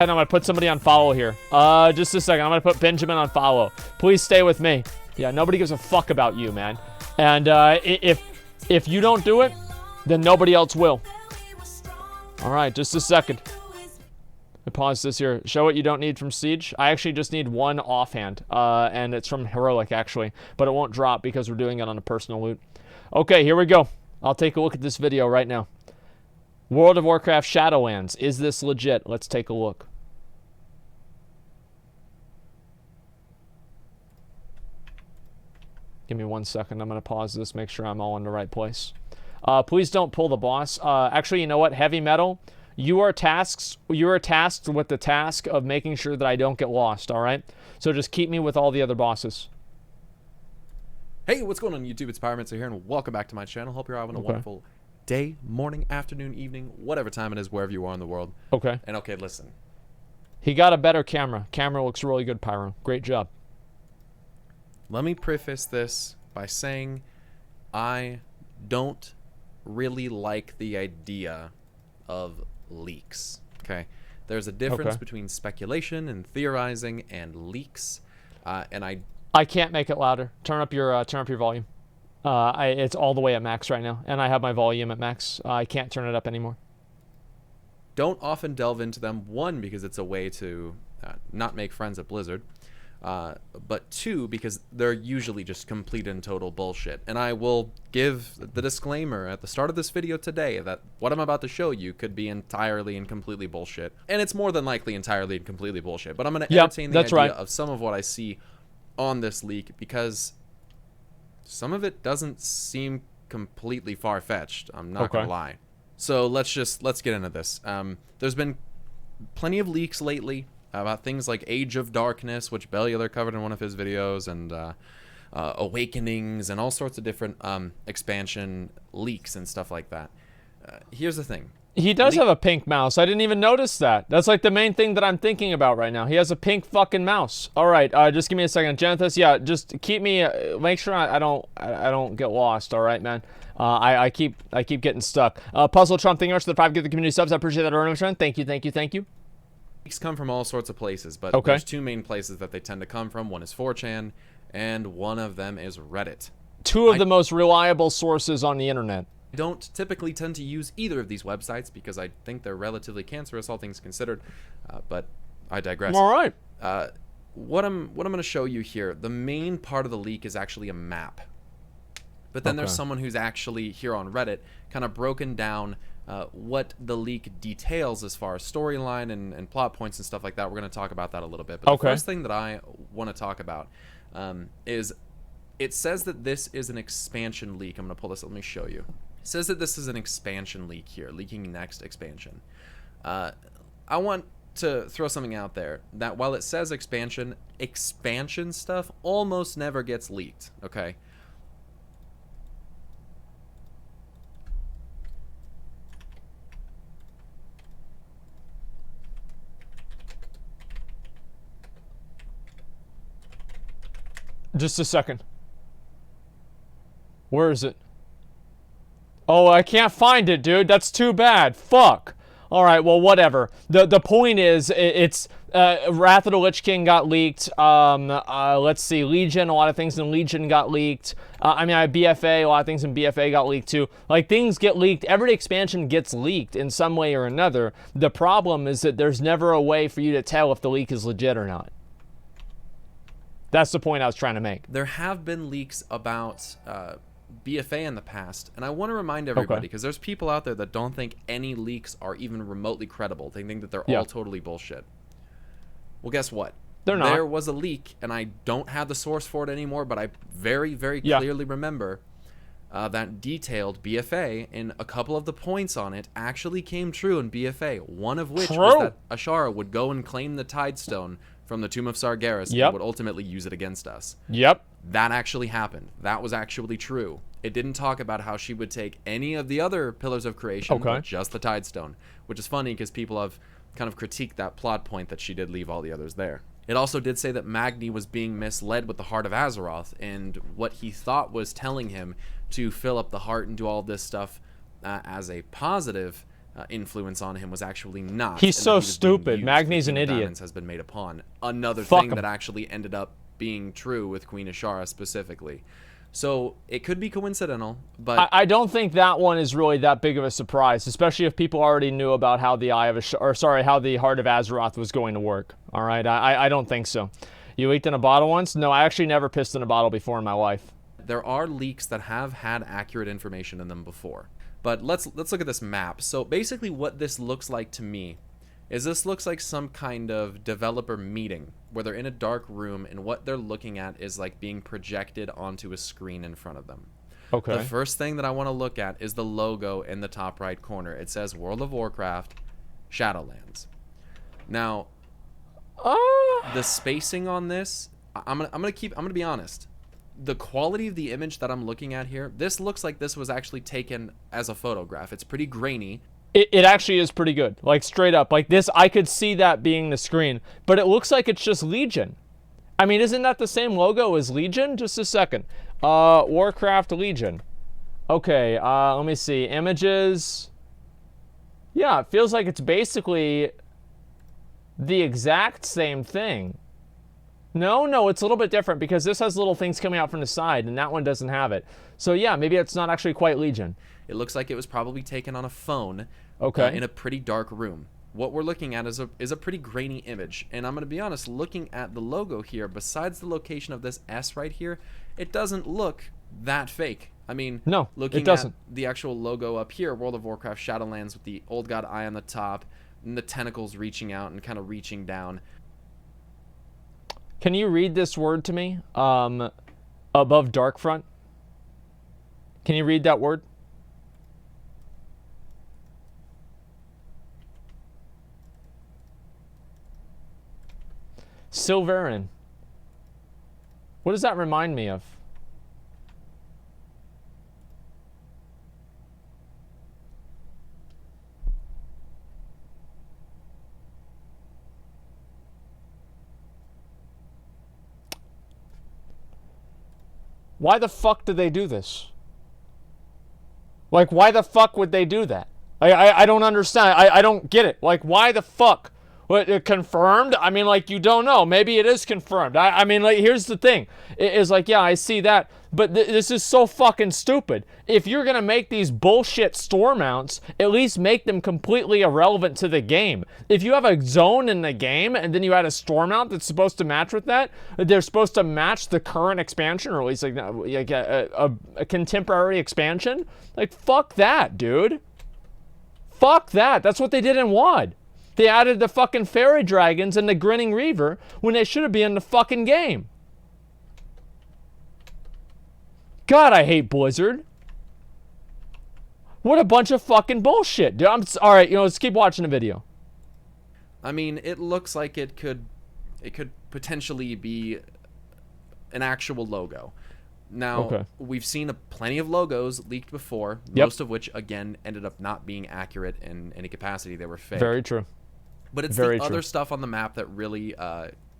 And I'm gonna put somebody on follow here. Just a second. I'm gonna put Benjamin on follow. Please stay with me. Yeah, nobody gives a fuck about you, man. And if you don't do it, then nobody else will. All right, just a second. I pause this here. Show what you don't need from Siege. I actually just need one offhand, and it's from Heroic actually, but it won't drop because we're doing it on a personal loot. Okay, here we go. I'll take a look at this video right now. World of Warcraft Shadowlands. Is this legit? Let's take a look. Give me 1 second. I'm going to pause this, make sure I'm all in the right place. Please don't pull the boss. Actually, you know what? Heavy Metal, you are tasked with the task of making sure that I don't get lost, all right? So just keep me with all the other bosses. Hey, what's going on YouTube? It's Pyromancer here, and welcome back to my channel. Hope you're having a wonderful day, morning, afternoon, evening, whatever time it is, wherever you are in the world. Okay. And okay, listen. He got a better camera. Camera looks really good, Pyro. Great job. Let me preface this by saying I don't really like the idea of leaks, okay? There's a difference between speculation and theorizing and leaks, and I can't make it louder. Turn up your volume. It's all the way at max right now, and I have my volume at max. I can't turn it up anymore. Don't often delve into them. One, because it's a way to not make friends at Blizzard. But two, because they're usually just complete and total bullshit. And I will give the disclaimer at the start of this video today that what I'm about to show you could be entirely and completely bullshit. And it's more than likely entirely and completely bullshit. But I'm going to entertain the idea of some of what I see on this leak, because some of it doesn't seem completely far-fetched. I'm not going to lie. So let's get into this. There's been plenty of leaks lately about things like Age of Darkness, which Bellular covered in one of his videos, and Awakenings, and all sorts of different expansion leaks and stuff like that. Here's the thing. He does have a pink mouse. I didn't even notice that. That's like the main thing that I'm thinking about right now. He has a pink fucking mouse. All right, just give me a second. Genethus, yeah, just keep me, make sure I don't get lost, all right, man? I keep getting stuck. Puzzle Trump, thank you much for the 5 give the community subs. I appreciate that, Ernie. Thank you, thank you, thank you. Leaks come from all sorts of places, but there's two main places that they tend to come from. One is 4chan, and one of them is Reddit. Two of the most reliable sources on the internet. I don't typically tend to use either of these websites because I think they're relatively cancerous, all things considered, but I digress. All right. What I'm going to show you here, the main part of the leak is actually a map. But then there's someone who's actually here on Reddit kind of broken down what the leak details as far as storyline and plot points and stuff like that. We're going to talk about that a little bit. But the first thing that I want to talk about is it says that this is an expansion leak. I'm going to pull this up. Let me show you. It says that this is an expansion leak here, leaking next expansion. I want to throw something out there that while it says expansion stuff almost never gets leaked, okay? Just a second. Where is it? Oh, I can't find it, dude. That's too bad. Fuck. All right, well, whatever. The point is, it's Wrath of the Lich King got leaked. Let's see, Legion, a lot of things in Legion got leaked. I mean, BFA, a lot of things in BFA got leaked too. Like, things get leaked. Every expansion gets leaked in some way or another. The problem is that there's never a way for you to tell if the leak is legit or not. That's the point I was trying to make. There have been leaks about BFA in the past, and I want to remind everybody, because there's people out there that don't think any leaks are even remotely credible. They think that they're all totally bullshit. Well, guess what? They're not. There was a leak, and I don't have the source for it anymore, but I very, very clearly remember that detailed BFA, and a couple of the points on it actually came true in BFA, one of which was that Ashara would go and claim the Tidestone from the Tomb of Sargeras and would ultimately use it against us. That actually happened. That was actually true. It didn't talk about how she would take any of the other Pillars of Creation, but just the Tidestone, which is funny because people have kind of critiqued that plot point that she did leave all the others there. It also did say that Magni was being misled with the Heart of Azeroth, and what he thought was telling him to fill up the heart and do all this stuff as a positive influence on him was actually not. He's and so that he was being stupid. used. Magni's The an King of idiot. Diamonds has been made upon. Another Fuck thing him. that actually ended up being true with Queen Ashara specifically. So it could be coincidental, but I don't think that one is really that big of a surprise, especially if people already knew about how the how the Heart of Azeroth was going to work. All right, I don't think so. You leaked in a bottle once? No, I actually never pissed in a bottle before in my life. there are leaks that have had accurate information in them before. But let's look at this map. So basically what this looks like to me is this looks like some kind of developer meeting where they're in a dark room and what they're looking at is like being projected onto a screen in front of them. Okay. The first thing that I want to look at is the logo in the top right corner. It says World of Warcraft, Shadowlands. Now, the spacing on this, I'm gonna be honest. The quality of the image that I'm looking at here, this looks like this was actually taken as a photograph. It's pretty grainy. It actually is pretty good. Like, straight up. Like, this, I could see that being the screen. But it looks like it's just Legion. I mean, isn't that the same logo as Legion? Just a second. Warcraft Legion. Okay, let me see. Images. Yeah, it feels like it's basically the exact same thing. No, it's a little bit different because this has little things coming out from the side and that one doesn't have it. So yeah, maybe it's not actually quite Legion. It looks like it was probably taken on a phone Okay. in a pretty dark room. What we're looking at is a pretty grainy image. And I'm going to be honest, looking at the logo here, besides the location of this S right here, it doesn't look that fake. I mean, No, looking it doesn't. at the actual logo up here, World of Warcraft Shadowlands with the old god eye on the top, and the tentacles reaching out and kind of reaching down. Can you read this word to me? Above Darkfront. Can you read that word? Silverin. What does that remind me of? Why the fuck did they do this? Like, why the fuck would they do that? I don't understand. I don't get it. Like, why the fuck? What, confirmed? I mean, like, you don't know. Maybe it is confirmed. I mean, like, here's the thing. It is like, yeah, I see that. But this is so fucking stupid. If you're going to make these bullshit store mounts, at least make them completely irrelevant to the game. If you have a zone in the game and then you add a store mount that's supposed to match with that, they're supposed to match the current expansion, or at least like a contemporary expansion. Like, fuck that, dude. Fuck that. That's what they did in WoD. They added the fucking fairy dragons and the grinning reaver when they should have been in the fucking game. God, I hate Blizzard. What a bunch of fucking bullshit, dude. All right, let's keep watching the video. I mean, it looks like it could potentially be an actual logo. Now, Okay. we've seen plenty of logos leaked before, Yep. most of which, again, ended up not being accurate in any capacity. They were fake. Very true. But it's very the true. other stuff on the map that really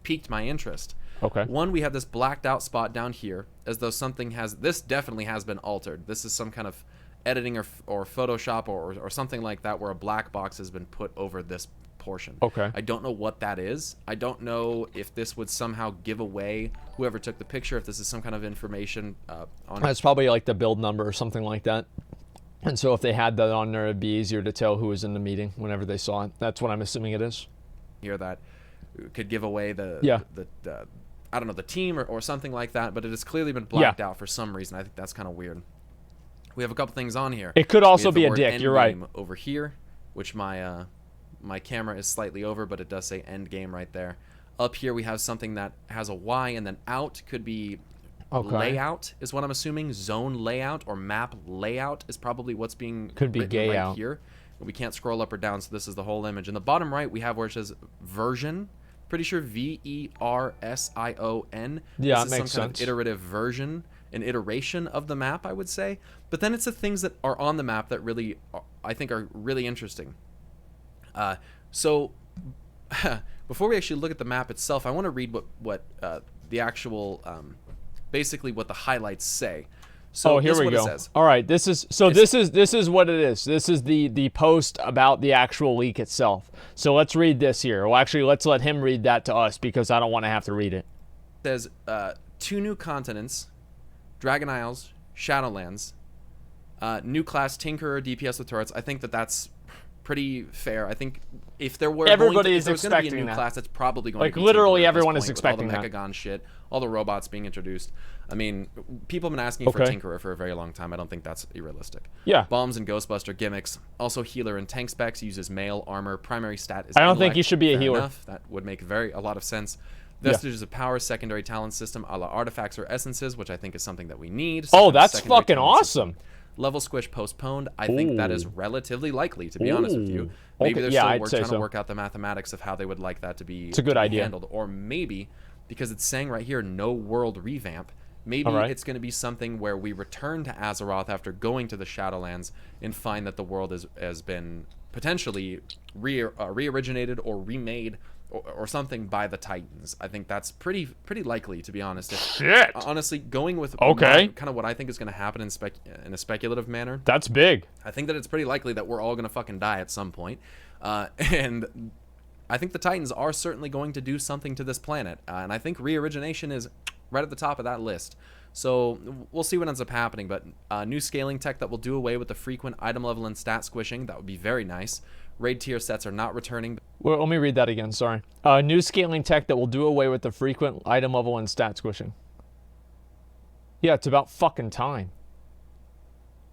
piqued my interest. Okay. One, we have this blacked out spot down here, as though something has... This definitely has been altered. This is some kind of editing or Photoshop or something like that where a black box has been put over this portion. Okay. I don't know what that is. I don't know if this would somehow give away whoever took the picture, if this is some kind of information on... That's probably like the build number or something like that. And so if they had that on there, it'd be easier to tell who was in the meeting whenever they saw it. That's what I'm assuming it is. Here that could give away the I don't know, the team or something like that, but it has clearly been blacked out for some reason. I think that's kind of weird. We have a couple things on here. It could also be a word dick. You're right. endgame over here, which my camera is slightly over, but it does say end game right there. Up here we have something that has a Y, and then out could be layout is what I'm assuming. Zone layout or map layout is probably what's being Could be written gay right out. here. We can't scroll up or down, so this is the whole image. In the bottom right, we have where it says version. Pretty sure VERSION. Yeah, this it is makes some kind sense. of iterative version, an iteration of the map, I would say. But then it's the things that are on the map that really, I think, are really interesting. So before we actually look at the map itself, I want to read what the actual, basically what the highlights say. So here this is we what go. it says. All right, this is what it is. This is the post about the actual leak itself. So let's read this here. Well, actually, let's let him read that to us because I don't want to have to read it. It says 2 new continents, Dragon Isles, Shadowlands, new class Tinkerer, DPS with turrets. I think that's pretty fair. I think if there were Everybody if there was going to be a new expecting that. class, it's probably going Like, to be literally Tinkerer at everyone this is point, expecting with all the that. Mechagon shit, all the robots being introduced. I mean, people have been asking for Okay. Tinkerer for a very long time. I don't think that's realistic. Yeah. Bombs and Ghostbuster gimmicks. Also, healer and tank specs, uses mail armor. Primary stat is I don't think intellect. he should be a Fair healer. enough. That would make a lot of sense. Vestiges of power, secondary talent system, a la artifacts or essences, which I think is something that we need. Oh, Sometimes that's secondary fucking talent system. awesome. Level squish postponed. I think that is Ooh. relatively likely, to be honest with you. Ooh. Maybe Okay, they're yeah, still I'd say trying so. to work out the mathematics of how they would like that to be, It's a good idea. handled. Or maybe, because it's saying right here, no world revamp, maybe All right. it's going to be something where we return to Azeroth after going to the Shadowlands and find that the world has been potentially re-originated or remade or something by the Titans. I think that's pretty likely, to be honest. Shit. Honestly, going with Okay. kind of what I think is going to happen in a speculative manner, That's big. I think that it's pretty likely that we're all going to fucking die at some point. And I think the Titans are certainly going to do something to this planet. And I think re-origination is right at the top of that list. So we'll see what ends up happening. But new scaling tech that will do away with the frequent item level and stat squishing. That would be very nice. Raid tier sets are not returning. Well, let me read that again, sorry. New scaling tech that will do away with the frequent item level and stat squishing. Yeah, it's about fucking time.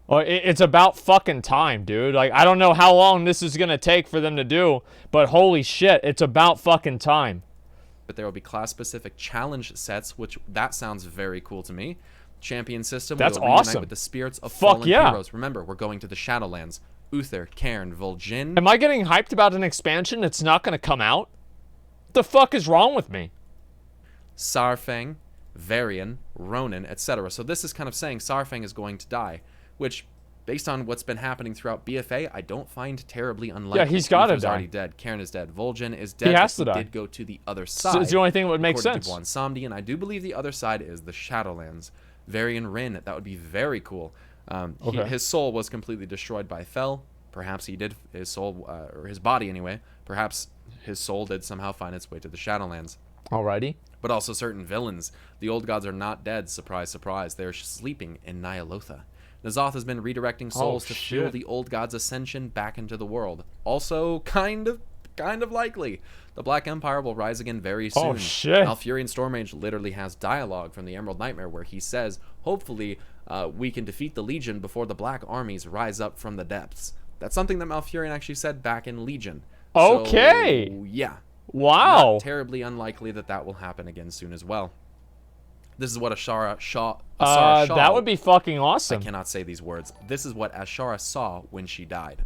Well, it's about fucking time, dude. Like, I don't know how long this is going to take for them to do, but holy shit, it's about fucking time. But there will be class-specific challenge sets, which that sounds very cool to me. Champion system. That's we will reunite awesome. with the spirits of Fuck fallen yeah. heroes. Remember, we're going to the Shadowlands. Uther, Cairn, Vol'jin. Am I getting hyped about an expansion that's not going to come out? What the fuck is wrong with me? Saurfang, Varian, Ronin, etc. So this is kind of saying Saurfang is going to die, which, based on what's been happening throughout BFA, I don't find terribly unlikely. Yeah, he's gotta Uther's die. already dead. Cairn is dead. Vol'jin is dead. He has but to die. Did go to the other So side. it's the only thing that would make according sense. To Blansamdi, and I do believe the other side is the Shadowlands. Varian Rin, that would be very cool. Okay. His soul was completely destroyed by Fel. Perhaps he did, his soul, or his body anyway, perhaps his soul did somehow find its way to the Shadowlands. Alrighty. But also certain villains. The old gods are not dead, surprise, surprise. They're sleeping in Nyalotha. N'Zoth has been redirecting souls to fuel shit. the old god's ascension back into the world. Also, kind of likely. The Black Empire will rise again very soon. Oh, shit. Malfurion Stormage literally has dialogue from the Emerald Nightmare where he says, hopefully, we can defeat the Legion before the Black armies rise up from the depths. That's something that Malfurion actually said back in Legion. Okay. So, yeah. Wow. Not terribly unlikely that will happen again soon as well. This is what Ashara saw. That would be fucking I awesome. cannot say these words. This is what Ashara saw when she died.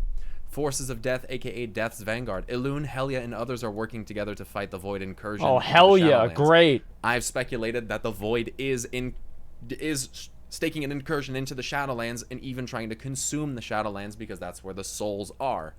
Forces of Death, aka Death's Vanguard. Elune, Helya, and others are working together to fight the Void incursion. Oh, into the hell yeah. Shadowlands. Great. I've speculated that the Void is staking an incursion into the Shadowlands and even trying to consume the Shadowlands because that's where the souls are.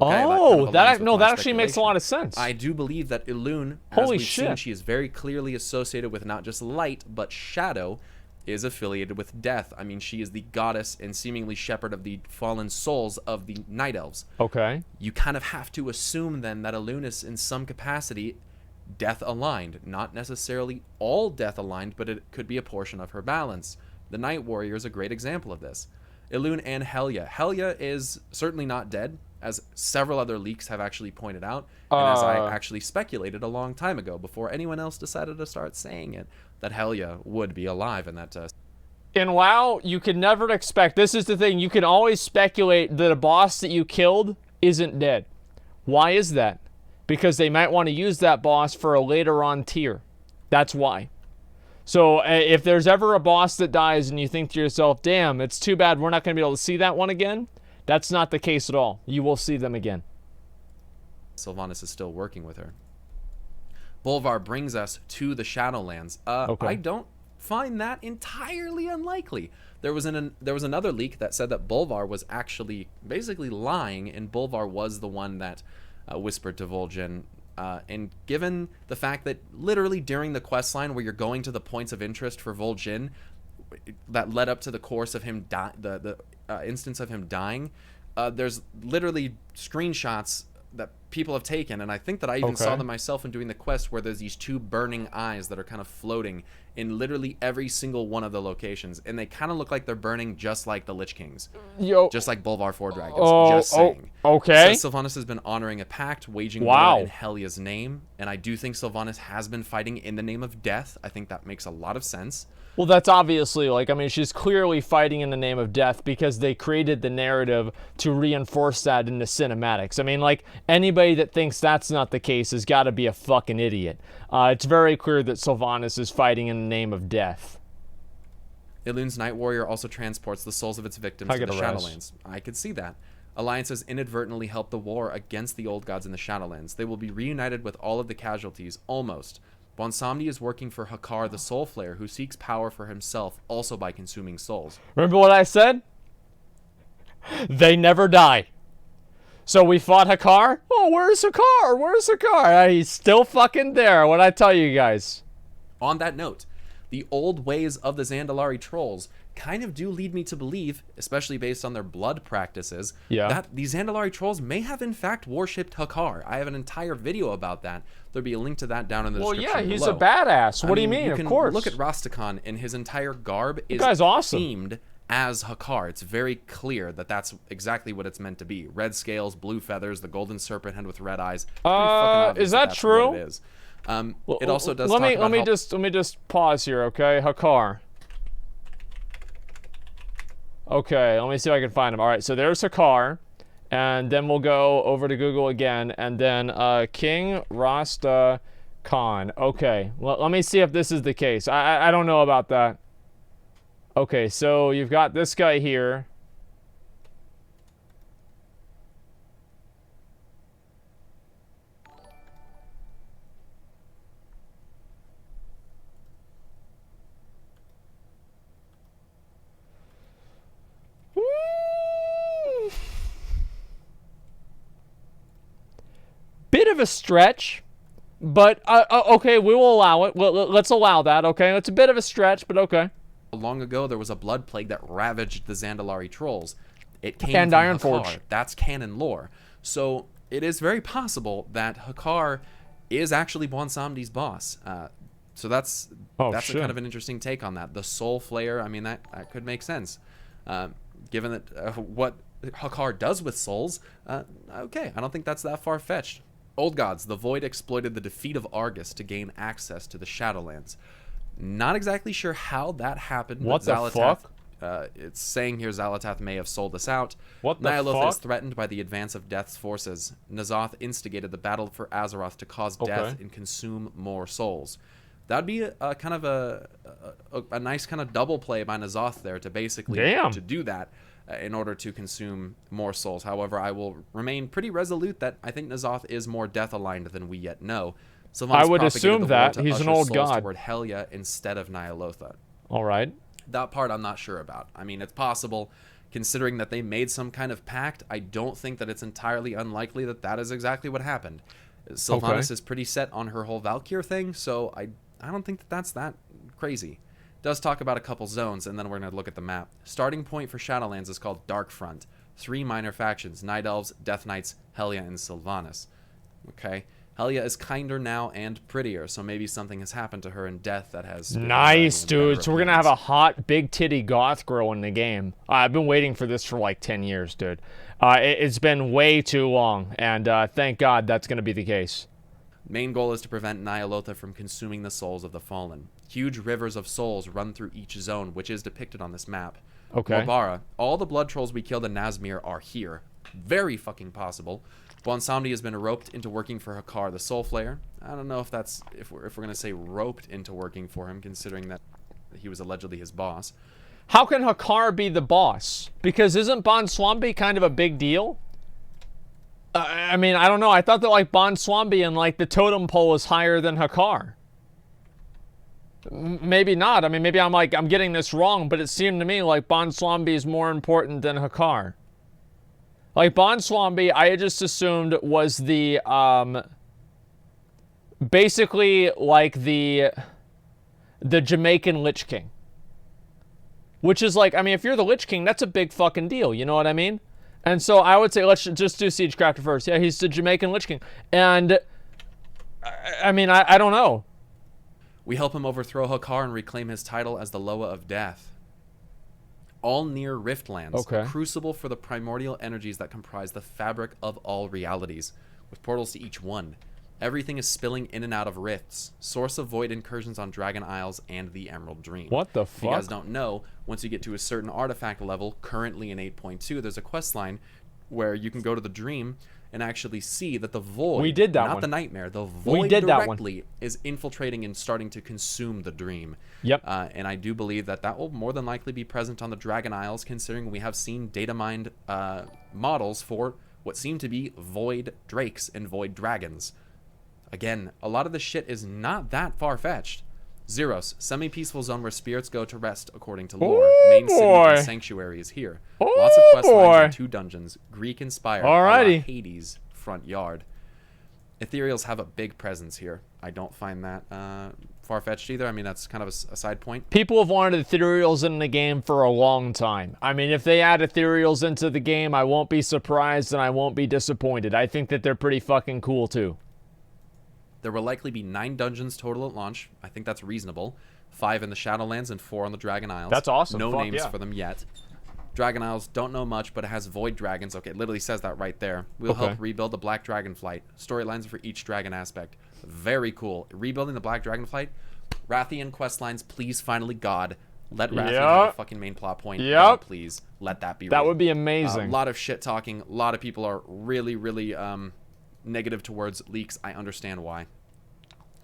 Okay, Oh, aligns with that my actually makes a speculation. lot of sense. I do believe that Elune, as Holy we've seen, shit. she is very clearly associated with not just light, but shadow, is affiliated with death. I mean, she is the goddess and seemingly shepherd of the fallen souls of the Night Elves. Okay. You kind of have to assume then that Elune is in some capacity death aligned. Not necessarily all death aligned, but it could be a portion of her balance. The Night Warrior is a great example of this. Elune and Helya. Helya is certainly not dead, as several other leaks have actually pointed out, and as I actually speculated a long time ago, before anyone else decided to start saying it, that Helya would be alive in that In WoW, you can never expect, this is the thing, you can always speculate that a boss that you killed isn't dead. Why is that? Because they might want to use that boss for a later on tier. That's why. So if there's ever a boss that dies and you think to yourself, damn, it's too bad we're not going to be able to see that one again, that's not the case at all. You will see them again. Sylvanas is still working with her. Bolvar brings us to the Shadowlands. Okay. I don't find that entirely unlikely. There was another leak that said that Bolvar was actually basically lying, and Bolvar was the one that whispered to Vol'jin. And given the fact that literally during the quest line where you're going to the points of interest for Vol'jin, that led up to the course of him the instance of him dying. There's literally screenshots that people have taken, and I think that I even saw them myself in doing the quest, where there's these two burning eyes that are kind of floating in literally every single one of the locations, and they kind of look like they're burning just like the Lich Kings. Just like Bolvar 4 dragons. Just saying. Okay. So Sylvanas has been honoring a pact, waging war in Helya's name, and I do think Sylvanas has been fighting in the name of death. I think that makes a lot of sense. Well, that's obviously, like, I mean, she's clearly fighting in the name of death because they created the narrative to reinforce that in the cinematics. I mean, like, anybody that thinks that's not the case has got to be a fucking idiot. It's very clear that Sylvanas is fighting in the name of death. Ilune's Night Warrior also transports the souls of its victims to the Shadowlands. I could see that. Alliances inadvertently helped the war against the old gods in the Shadowlands. They will be reunited with all of the casualties, almost. Bonsomni is working for Hakar the Soul Flayer, who seeks power for himself, also by consuming souls. Remember what I said? They never die. So we fought Hakar? Oh, where's Hakar? Where's Hakar? He's still fucking there. What'd I tell you guys? On that note, the old ways of the Zandalari trolls kind of do lead me to believe, especially based on their blood practices, that these Zandalari trolls may have in fact worshipped Hakar. I have an entire video about that. There'll be a link to that down in the description below. Well, yeah, he's a badass. What do you mean? Of course. Look at Rastakhan, and his entire garb is awesome. themed as Hakar. It's very clear that that's exactly what it's meant to be. Red scales, blue feathers, the golden serpent head with red eyes. Is that true? What it is. It also does. Let me just pause here, okay? Hakar. Okay, let me see if I can find him. All right, so there's Hakar, and then we'll go over to Google again, and then King Rasta Khan. Okay, well, let me see if this is the case. I don't know about that. Okay, so you've got this guy here. Bit of a stretch, but okay, we will allow it. Let's allow that, okay? It's a bit of a stretch, but okay. Long ago, there was a blood plague that ravaged the Zandalari trolls. It came and from Ironforge. Hakar. That's canon lore. So it is very possible that Hakar is actually Bonsomni's boss. So that's kind of an interesting take on that. The Soul Flayer, I mean, that could make sense. Given that what Hakar does with souls, okay, I don't think that's that far-fetched. Old Gods, the Void exploited the defeat of Argus to gain access to the Shadowlands. Not exactly sure how that happened. What the fuck? It's saying here Xalatath may have sold us out. What the Ny'alotha fuck? is threatened by the advance of Death's forces. N'Zoth instigated the battle for Azeroth to cause death and consume more souls. That'd be a kind of a nice kind of double play by N'Zoth there to basically to do that in order to consume more souls. However, I will remain pretty resolute that I think N'Zoth is more death aligned than we yet know. I would assume that he's an old god. Toward Helya instead of Ny'alotha. All right. That part I'm not sure about. I mean, it's possible, considering that they made some kind of pact. I don't think that it's entirely unlikely that that is exactly what happened. Sylvanas is pretty set on her whole Valkyr thing, so I don't think that that's that crazy. Does talk about a couple zones, and then we're going to look at the map. Starting point for Shadowlands is called Darkfront. 3 minor factions: Night Elves, Death Knights, Helya, and Sylvanas. Okay. Helya is kinder now and prettier, so maybe something has happened to her in death that has... Nice, dude. So we're going to have a hot, big titty goth girl in the game. I've been waiting for this for like 10 years, dude. It's been way too long, and thank God that's going to be the case. Main goal is to prevent Ny'alotha from consuming the souls of the fallen. Huge rivers of souls run through each zone, which is depicted on this map. Okay. Morbara, all the blood trolls we killed in Nazmir are here. Very fucking possible. Bonsomni has been roped into working for Hakar, the Soul Flayer. I don't know if that's if we're gonna say roped into working for him, considering that he was allegedly his boss. How can Hakar be the boss? Because isn't Bonswambi kind of a big deal? I mean, I don't know. I thought that like Bonswambi and like the totem pole is higher than Hakar. Maybe not. I mean, maybe I'm getting this wrong, but it seemed to me like Bonswambi is more important than Hakar. Like, Bonswambi, I just assumed was the, basically, like, the Jamaican Lich King. which is like, I mean, if you're the Lich King, that's a big fucking deal. You know what I mean? And so I would say let's just do Siegecrafter first. Yeah, he's the Jamaican Lich King. And, I mean, I don't know. We help him overthrow Hakar and reclaim his title as the Loa of Death. All near Riftlands, Okay. a crucible for the primordial energies that comprise the fabric of all realities, with portals to each one. Everything is spilling in and out of rifts. Source of void incursions on Dragon Isles and the Emerald Dream. What the If you guys fuck? don't know, once you get to a certain artifact level, currently in 8.2, there's a quest line where you can go to the Dream and actually see that the void, We did that not one. the nightmare, the void We did that one. directly is infiltrating and starting to consume the Dream. Yep. And I do believe that that will more than likely be present on the Dragon Isles, considering we have seen data mined models for what seem to be void drakes and void dragons. Again, a lot of the shit is not that far-fetched. Zeros, semi-peaceful zone where spirits go to rest according to lore. Oh, Main city boy. and sanctuary is here. Oh, Lots of quest lines boy. and 2 dungeons. Greek-inspired. Alrighty. Hades front yard. Ethereals have a big presence here. I don't find that far-fetched either. I mean, that's kind of a side point. People have wanted ethereals in the game for a long time. I mean, if they add ethereals into the game, I won't be surprised and I won't be disappointed. I think that they're pretty fucking cool too. There will likely be 9 dungeons total at launch. I think that's reasonable. 5 in the Shadowlands and 4 on the Dragon Isles. That's awesome. No Fuck names yeah. for them yet. Dragon Isles, don't know much, but it has void dragons. Okay, it literally says that right there. We'll help rebuild the Black Dragon Flight. Storylines for each dragon aspect. Very cool. Rebuilding the Black Dragon Flight. Rathian questlines, please, finally, God. Let Rathian have a fucking main plot point. God, please. Let that be That real. would be amazing. A lot of shit talking. A lot of people are really, really negative towards leaks. I understand why.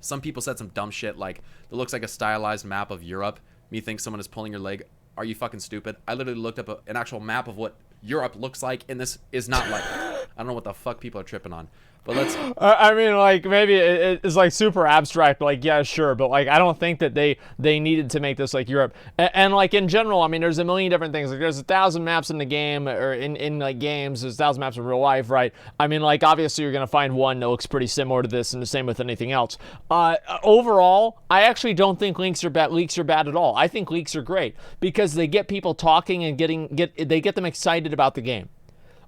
Some people said some dumb shit like, it looks like a stylized map of Europe. Me thinks someone is pulling your leg. Are you fucking stupid? I literally looked up an actual map of what Europe looks like, and this is not like I don't know what the fuck people are tripping on. But let's... I mean, like, maybe it's like super abstract, like, yeah, sure, but like, I don't think that they needed to make this like Europe. And like, in general, I mean, there's a million different things. Like, there's 1,000 maps in the game, or in like games, there's 1,000 maps in real life, right? I mean, like, obviously you're gonna find one that looks pretty similar to this, and the same with anything else. Overall, I actually don't think leaks are bad at all. I think leaks are great because they get people talking and they get them excited about the game.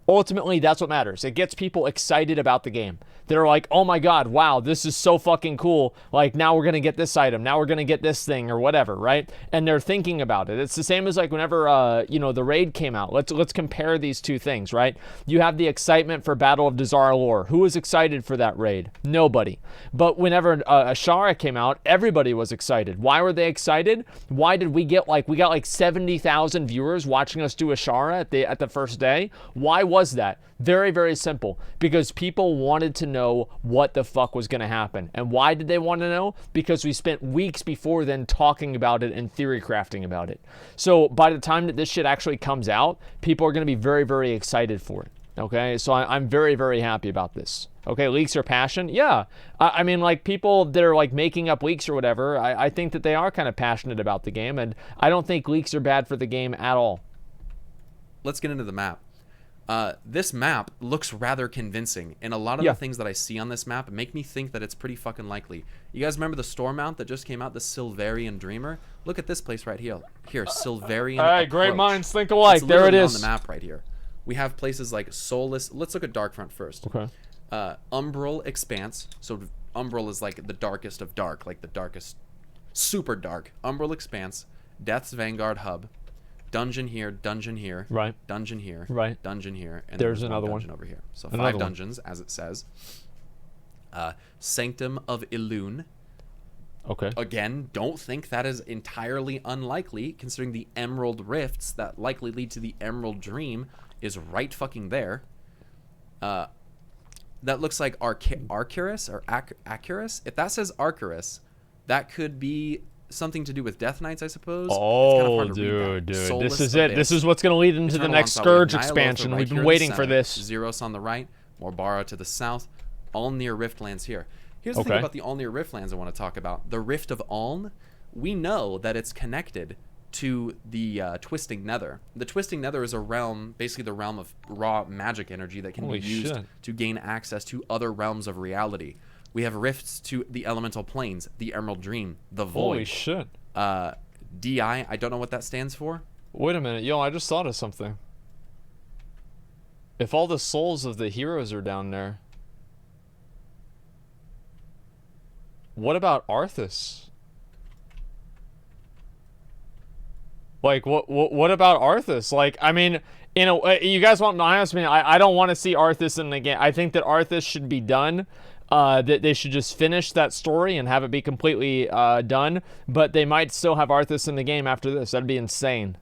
Ultimately, that's what matters. It gets people excited about the game. They're like, oh my god, wow, this is so fucking cool. Like, now we're going to get this item. Now we're going to get this thing or whatever, right? And they're thinking about it. It's the same as like whenever, the raid came out. Let's compare these two things, right? You have the excitement for Battle of Dazar'alor. Who was excited for that raid? Nobody. But whenever Ashara came out, everybody was excited. Why were they excited? Why did we got like 70,000 viewers watching us do Ashara at the first day? Why was that? Very, very simple. Because people wanted to know what the fuck was going to happen. And why did they want to know? Because we spent weeks before then talking about it and theory crafting about it. So by the time that this shit actually comes out, people are going to be very, very excited for it. Okay, so I'm very, very happy about this. Okay, leaks are passion. Yeah, I mean, like, people that are like making up leaks or whatever, I think that they are kind of passionate about the game, and I don't think leaks are bad for the game at all. Let's get into the map. This map looks rather convincing, and a lot of the things that I see on this map make me think that it's pretty fucking likely. You guys remember the store mount that just came out, the Silverian Dreamer? Look at this place right here. Here, Silverian All right, great minds think alike. It's There it is. on the map right here. We have places like Soulless. Let's look at Darkfront first. Okay. Umbral Expanse. So Umbral is like the darkest of dark, like the darkest, super dark. Umbral Expanse, Death's Vanguard Hub, dungeon here, Right. dungeon here, Right. dungeon here, and There's then another dungeon one. over here. So Another 5 one. dungeons, as it says. Sanctum of Elune. Okay. Again, don't think that is entirely unlikely, considering the Emerald Rifts that likely lead to the Emerald Dream is right fucking there. That looks like Arcurus or Acurus. If that says Arcurus, that could be something to do with Death Knights, I suppose. It's kinda Oh, hard to read that. dude. Soulless This is it. Abyss. This is what's going to lead into the Eternal next Onslaught. We have Scourge Ny'alotha expansion. right We've here been in the waiting for center, this. Zeros on the right, Morbara to the south, all near Riftlands here. Here's the thing Okay. about the all near Riftlands I want to talk about. The Rift of Aln, we know that it's connected to the Twisting Nether. The Twisting Nether is a realm, basically the realm of raw magic energy that can Holy be used shit. to gain access to other realms of reality. We have rifts to the elemental planes, the Emerald Dream, the Void. Holy shit. DI, I don't know what that stands for. Wait a minute, yo, I just thought of something. If all the souls of the heroes are down there, what about Arthas? Like, what about Arthas? Like, I mean, you guys want my honest opinion? I don't want to see Arthas in the game. I think that Arthas should be done. That they should just finish that story and have it be completely done. But they might still have Arthas in the game after this. That'd be insane.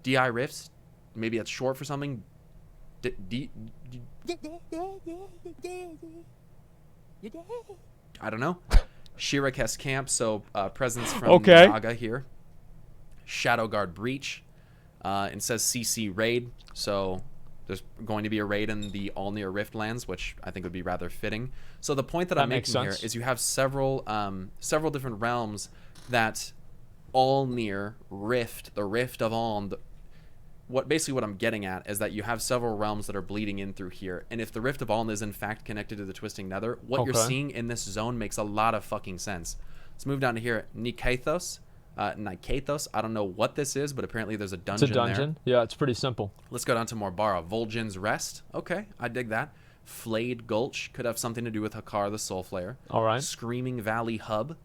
DI Rifts? Maybe that's short for something. I don't know. Shirakes Camp, so presence from Naga here. Shadowguard Breach. It says CC Raid, so there's going to be a raid in the All-Near Riftlands, which I think would be rather fitting. So the point that I'm making here is you have several different realms that All-Near Rift, the Rift of Aln. Basically what I'm getting at is that you have several realms that are bleeding in through here, and if the Rift of Aln is in fact connected to the Twisting Nether, what you're seeing in this zone makes a lot of fucking sense. Let's move down to here. Nikathos. I don't know what this is, but apparently there's a dungeon there. It's a dungeon? Yeah, it's pretty simple. Let's go down to Morbara. Vol'jin's Rest. Okay, I dig that. Flayed Gulch. Could have something to do with Hakar the Soulflayer. All right. Screaming Valley Hub.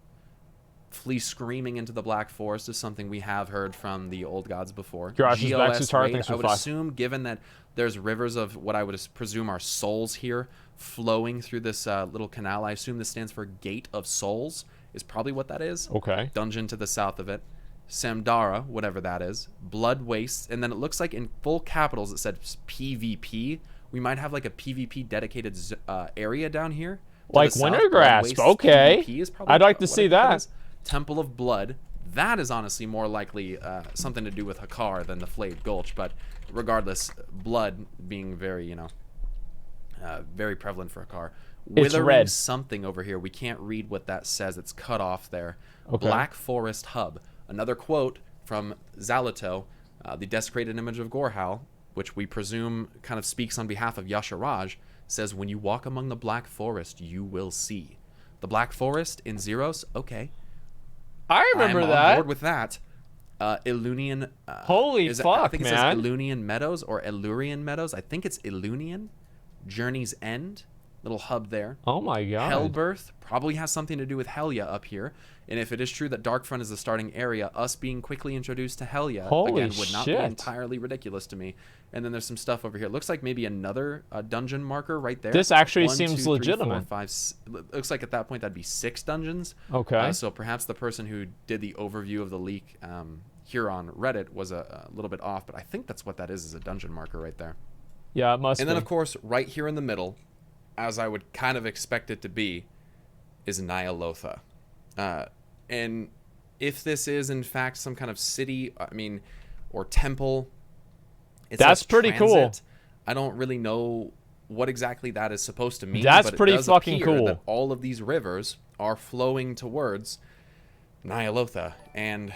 Flee screaming into the Black Forest is something we have heard from the old gods before. GOS Raid, I would assume, given that there's rivers of what I would presume are souls here flowing through this little canal, I assume this stands for Gate of Souls, is probably what that is. Okay. Dungeon to the south of it. Samdara, whatever that is. Blood Waste, and then it looks like in full capitals it said PvP. We might have like a PvP dedicated area down here. Like Wintergrasp, okay. I'd like to see that. Temple of Blood. That is honestly more likely something to do with Hakar than the Flayed Gulch, but regardless, blood being very, very prevalent for Hakar. It's red. Something over here. We can't read what that says. It's cut off there. Okay. Black Forest Hub. Another quote from Zalato, the desecrated image of Gorhal, which we presume kind of speaks on behalf of Yasharaj, says, when you walk among the Black Forest, you will see. The Black Forest in Zeros, okay. I remember that. I'm on board with that. Illunian. Holy fuck, man. I think it says Illunian Meadows or Illurian Meadows. I think it's Illunian. Journey's End. Little hub there. Oh my god. Hellbirth probably has something to do with Helya up here. And if it is true that Darkfront is the starting area, us being quickly introduced to Helya again would not be entirely ridiculous to me. And then there's some stuff over here. Looks like maybe another dungeon marker right there. This actually seems legitimate. 4, 5, looks like at that point that'd be 6 dungeons. Okay. So perhaps the person who did the overview of the leak here on Reddit was a little bit off, but I think that's what that is a dungeon marker right there. Yeah, it must be. And then, of course, right here in the middle, as I would kind of expect it to be, is Nyalotha. And if this is, in fact, some kind of city, or temple, that's pretty cool. I don't really know what exactly that is supposed to mean. That's but pretty it does fucking appear cool. That all of these rivers are flowing towards Nyalotha. And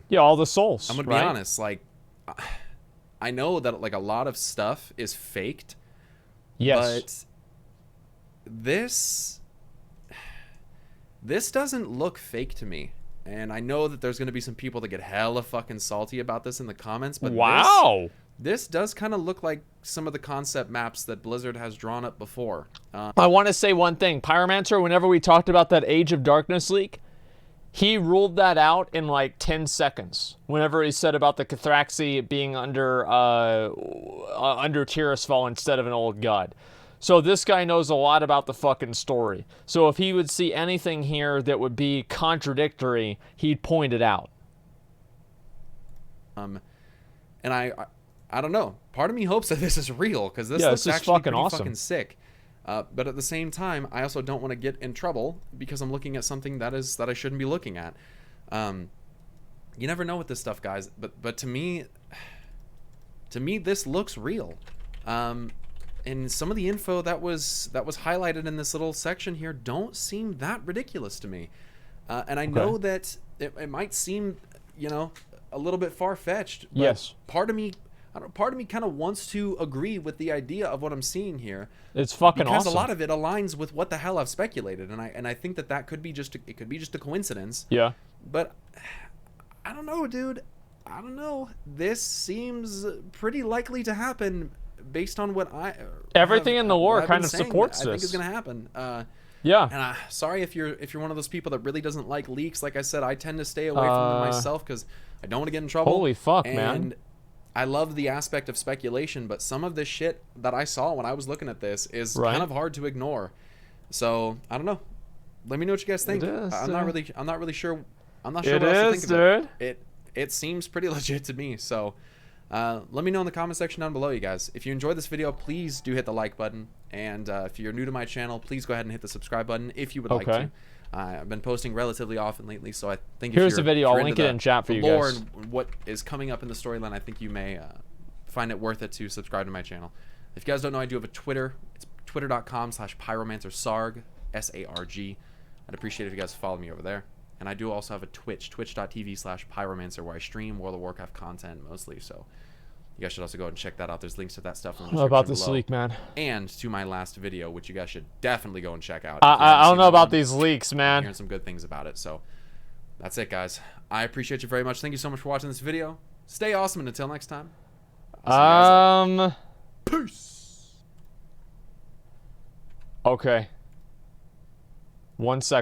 yeah, all the souls. I'm going to be honest, like, I know that like a lot of stuff is faked. Yes. But this doesn't look fake to me. And I know that there's going to be some people that get hella fucking salty about this in the comments, but wow, this does kind of look like some of the concept maps that Blizzard has drawn up before. I want to say one thing. Pyromancer, whenever we talked about that Age of Darkness leak, he ruled that out in like 10 seconds. Whenever he said about the Cathraxi being under Tirisfal instead of an old god. So this guy knows a lot about the fucking story. So if he would see anything here that would be contradictory, he'd point it out. And I don't know. Part of me hopes that this is real, because this looks is actually fucking pretty awesome. Fucking sick. But at the same time, I also don't want to get in trouble because I'm looking at something that I shouldn't be looking at. You never know with this stuff, guys. But to me, this looks real. And some of the info that was highlighted in this little section here don't seem that ridiculous to me. And I know that it might seem, a little bit far-fetched. But yes. Part of me kind of wants to agree with the idea of what I'm seeing here. It's fucking because awesome. A lot of it aligns with what the hell I've speculated, and I think that could be just a coincidence. Yeah. But I don't know, dude. I don't know. This seems pretty likely to happen based on what Everything in the lore kind of saying supports I think this. is going to happen. Yeah. And sorry if you're one of those people that really doesn't like leaks. Like I said, I tend to stay away from them myself because I don't want to get in trouble. Holy fuck, and man. I love the aspect of speculation, but some of this shit that I saw when I was looking at this is kind of hard to ignore. So I don't know. Let me know what you guys think. I'm not really sure. I'm not sure what else to think of it. It seems pretty legit to me. So let me know in the comment section down below, you guys. If you enjoyed this video, please do hit the like button. And if you're new to my channel, please go ahead and hit the subscribe button if you would like to. I've been posting relatively often lately, so I think here's the video. I'll link it in chat for you guys. And what is coming up in the storyline, I think you may find it worth it to subscribe to my channel. If you guys don't know, I do have a Twitter. It's twitter.com/pyromancersarg, S-A-R-G. I'd appreciate it if you guys follow me over there. And I do also have a Twitch, twitch.tv/pyromancer, where I stream World of Warcraft content mostly. So you guys should also go and check that out. There's links to that stuff in the description about this below. leak, man. And to my last video, which you guys should definitely go and check out. I don't know about these leaks, man. I'm hearing some good things about it. So that's it, guys. I appreciate you very much. Thank you so much for watching this video. Stay awesome, and until next time. I'll see you guys later. Peace. Okay. 1 second.